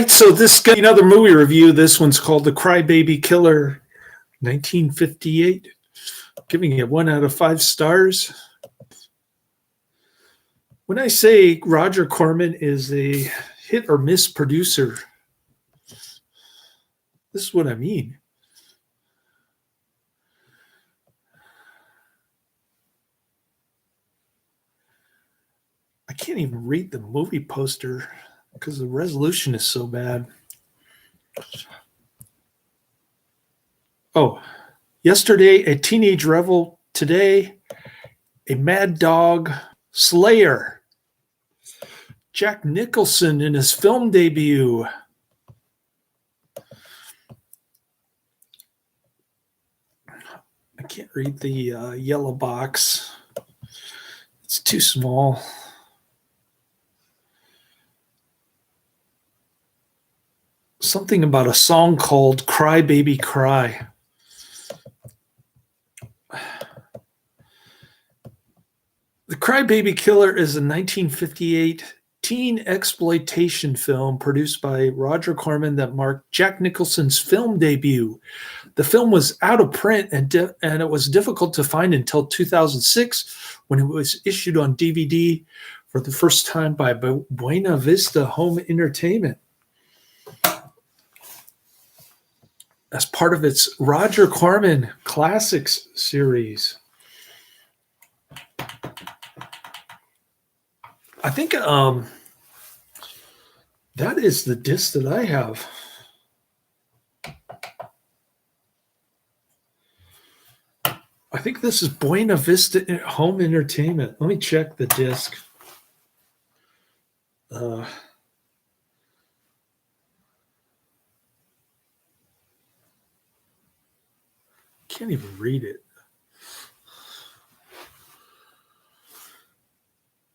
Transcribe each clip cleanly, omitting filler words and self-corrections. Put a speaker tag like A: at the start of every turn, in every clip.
A: So this got another movie review. This one's called The Crybaby Killer, 1958. Giving it 1 out of 5 stars. When I say Roger Corman is a hit or miss producer, this is what I mean. I can't even read the movie poster because the resolution is so bad. Oh, yesterday a teenage rebel, today a mad dog slayer. Jack Nicholson in his film debut. I can't read the yellow box. It's too small. Something about a song called Cry Baby Cry. The Crybaby Killer is a 1958 teen exploitation film produced by Roger Corman that marked Jack Nicholson's film debut. The film was out of print and it was difficult to find until 2006 when it was issued on DVD for the first time by Buena Vista Home Entertainment as part of its Roger Corman Classics series. I think that is the disc that I have. I think this is Buena Vista Home Entertainment. Let me check the disc. Can't even read it.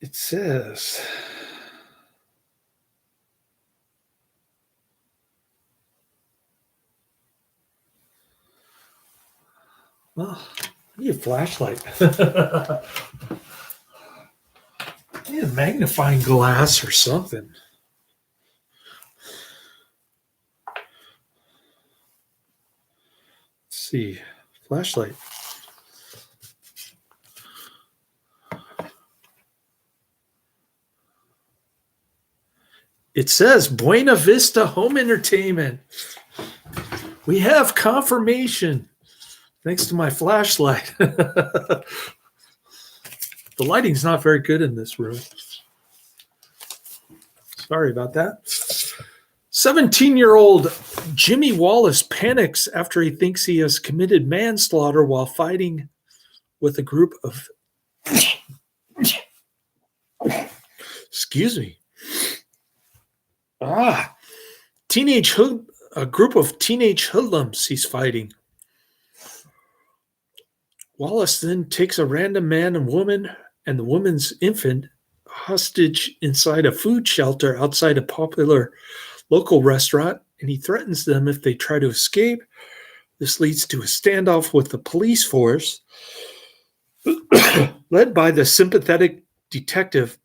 A: It says, well, I need a flashlight. I need a magnifying glass or something. Let's see. Flashlight. It says Buena Vista Home Entertainment. We have confirmation. Thanks to my flashlight. The lighting's not very good in this room. Sorry about that. 17-year-old Jimmy Wallace panics after he thinks he has committed manslaughter while fighting with a group of... Excuse me. A group of teenage hoodlums he's fighting. Wallace then takes a random man and woman and the woman's infant hostage inside a food shelter outside a popular local restaurant, and he threatens them if they try to escape. This leads to a standoff with the police force, led by the sympathetic detective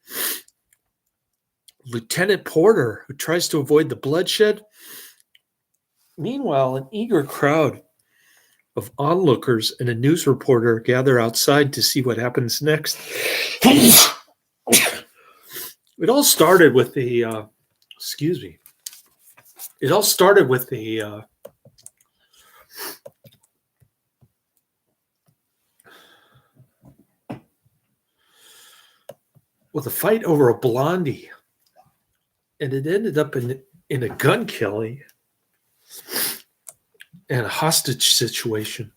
A: Lieutenant Porter, who tries to avoid the bloodshed. Meanwhile, an eager crowd of onlookers and a news reporter gather outside to see what happens next. It all started with the It all started with the with a fight over a blondie, and it ended up in a gun killing and a hostage situation.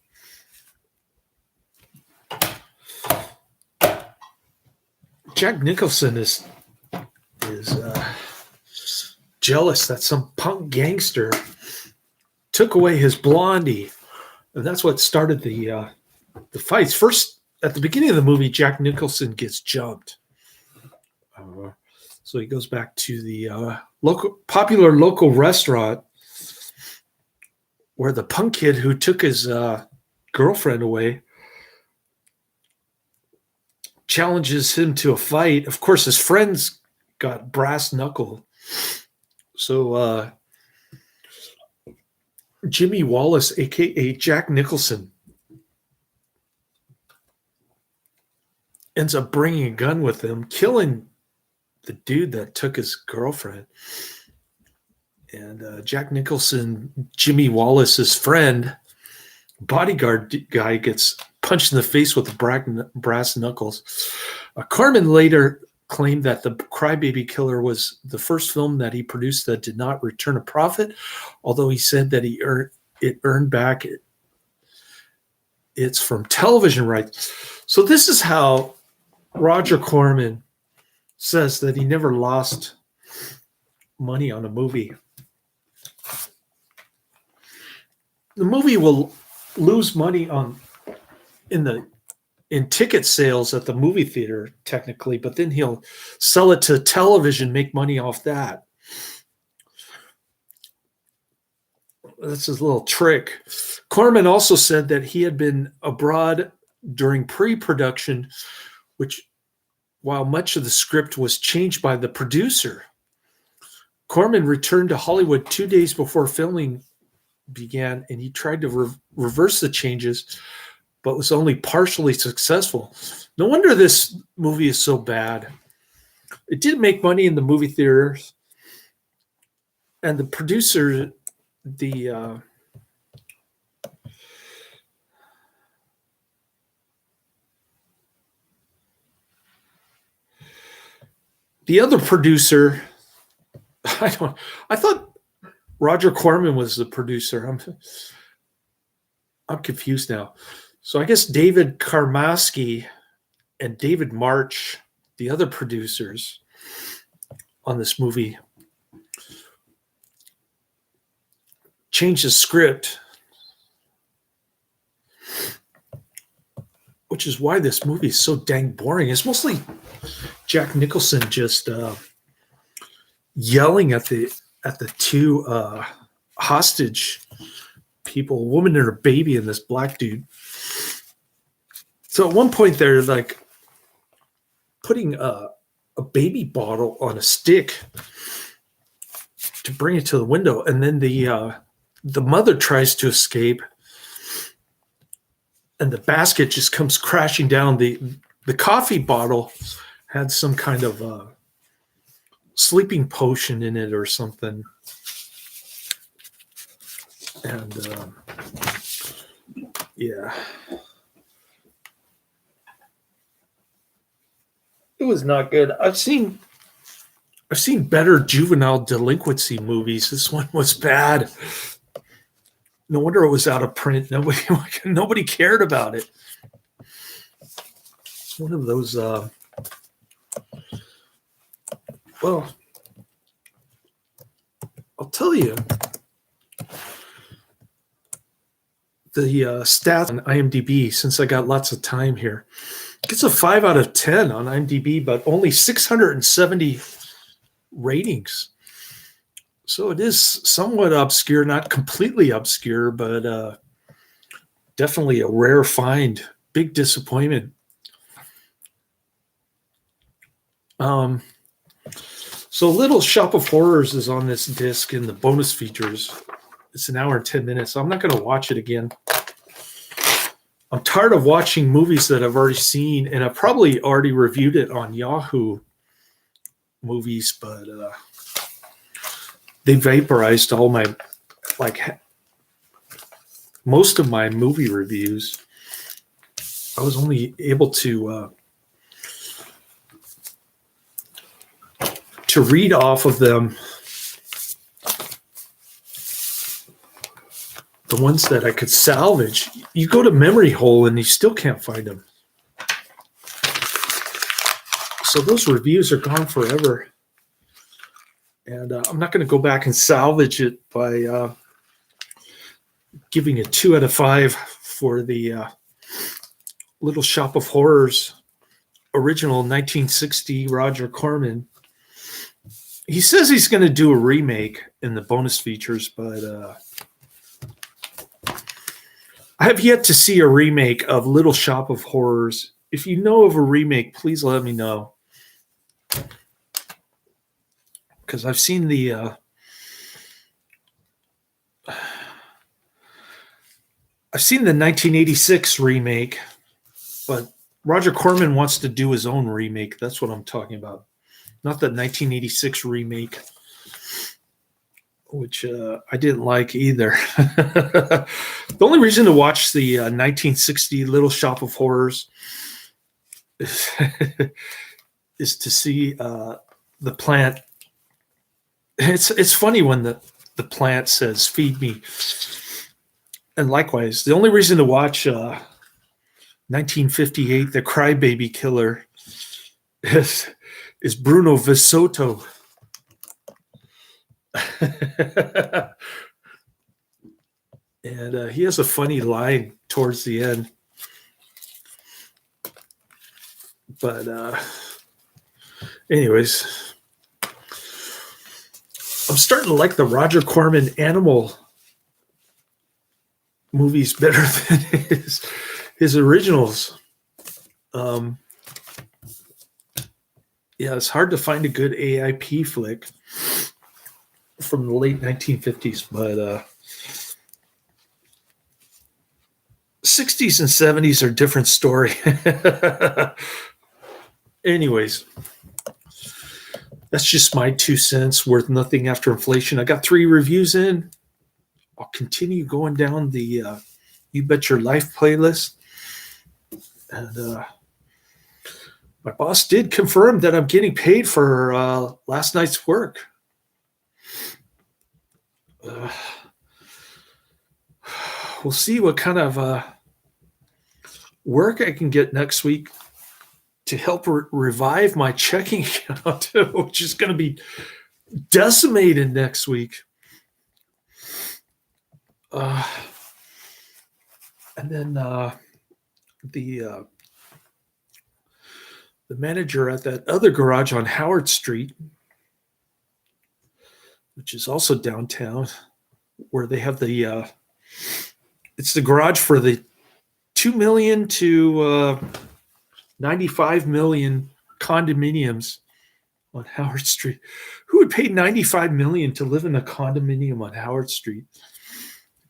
A: Jack Nicholson is jealous that some punk gangster took away his blondie, and that's what started the fights. First, at the beginning of the movie, Jack Nicholson gets jumped, so he goes back to the popular local restaurant where the punk kid who took his girlfriend away challenges him to a fight. Of course, his friends got brass knuckle. So Jimmy Wallace, aka Jack Nicholson, ends up bringing a gun with him, killing the dude that took his girlfriend. And Jack Nicholson, Jimmy Wallace's friend, bodyguard guy, gets punched in the face with the brass knuckles. Corman later claimed that The Crybaby Killer was the first film that he produced that did not return a profit, although he said that it earned back its from television rights. So this is how Roger Corman says that he never lost money on a movie. The movie will lose money in ticket sales at the movie theater, technically, but then he'll sell it to television, make money off that. That's his little trick. Corman also said that he had been abroad during pre-production, while much of the script was changed by the producer. Corman returned to Hollywood 2 days before filming began, and he tried to reverse the changes, but was only partially successful. No wonder this movie is so bad. It did make money in the movie theaters, and the producer, the other producer, I thought Roger Corman was the producer. I'm confused now. So I guess David Karmasky and David March, the other producers on this movie, changed the script, which is why this movie is so dang boring. It's mostly Jack Nicholson just yelling at the two hostage people, a woman and her baby, and this black dude. So at one point they're like putting a baby bottle on a stick to bring it to the window, and then the mother tries to escape, and the basket just comes crashing down. The coffee bottle had some kind of sleeping potion in it or something. And yeah, it was not good. I've seen better juvenile delinquency movies. This one was bad. No wonder it was out of print. Nobody cared about it. It's one of those. Well, I'll tell you. The stats on IMDb, since I got lots of time here. It's a 5 out of 10 on IMDb, but only 670 ratings. So it is somewhat obscure, not completely obscure, but definitely a rare find. Big disappointment. So Little Shop of Horrors is on this disc in the bonus features. It's an hour and 10 minutes. So I'm not going to watch it again. I'm tired of watching movies that I've already seen, and I've probably already reviewed it on Yahoo Movies, but they vaporized all my, most of my movie reviews. I was only able to read off of them the ones that I could salvage. You go to Memory Hole and you still can't find them. So those reviews are gone forever. And I'm not going to go back and salvage it by giving it 2 out of 5 for the Little Shop of Horrors original 1960 Roger Corman. He says he's going to do a remake in the bonus features, but I have yet to see a remake of Little Shop of Horrors. If you know of a remake, please let me know. Because I've seen the I've seen the 1986 remake, but Roger Corman wants to do his own remake. That's what I'm talking about. Not the 1986 remake, which I didn't like either. The only reason to watch the 1960 Little Shop of Horrors is, is to see the plant. It's funny when the plant says, "Feed me." And likewise, the only reason to watch 1958, The Crybaby Killer, is Bruno VeSota. And he has a funny line towards the end. But anyways, I'm starting to like the Roger Corman animal movies better than his originals. Yeah, it's hard to find a good AIP flick from the late 1950s, but 60s and 70s are a different story. Anyways, that's just my 2 cents, worth nothing after inflation. I got 3 reviews in. I'll continue going down the You Bet Your Life playlist. And my boss did confirm that I'm getting paid for last night's work. We'll see what kind of work I can get next week to help revive my checking account, which is going to be decimated next week. And then the manager at that other garage on Howard Street, which is also downtown, where they have the it's the garage for the 2 million to 95 million condominiums on Howard Street. Who would pay 95 million to live in a condominium on Howard Street?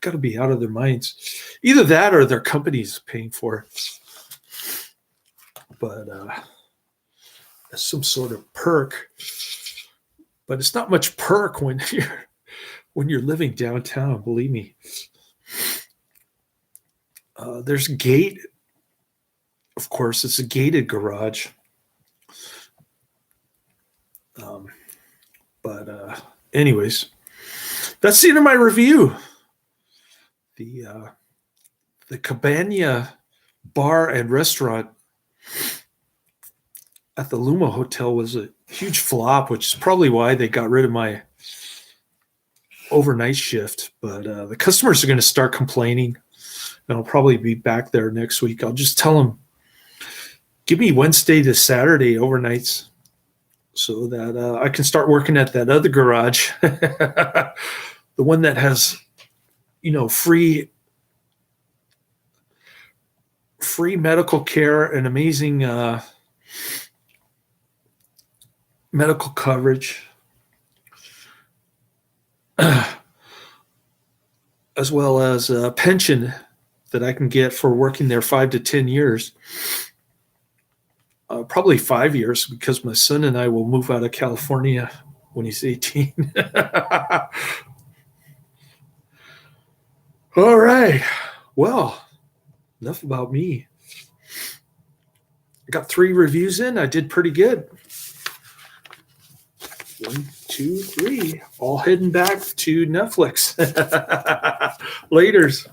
A: Got to be out of their minds. Either that or their company's paying for it. But that's some sort of perk. But it's not much perk when you're living downtown, believe me. There's a gate. Of course, it's a gated garage. But anyways, that's the end of my review. The Cabana bar and restaurant at the Luma Hotel was a huge flop, which is probably why they got rid of my overnight shift. But the customers are going to start complaining, and I'll probably be back there next week. I'll just tell them, give me Wednesday to Saturday overnights so that I can start working at that other garage, the one that has, free medical care and amazing medical coverage, as well as a pension that I can get for working there 5 to 10 years. Probably 5 years, because my son and I will move out of California when he's 18. All right. Well, enough about me. I got 3 reviews in. I did pretty good. 1, 2, 3. All heading back to Netflix. Laters.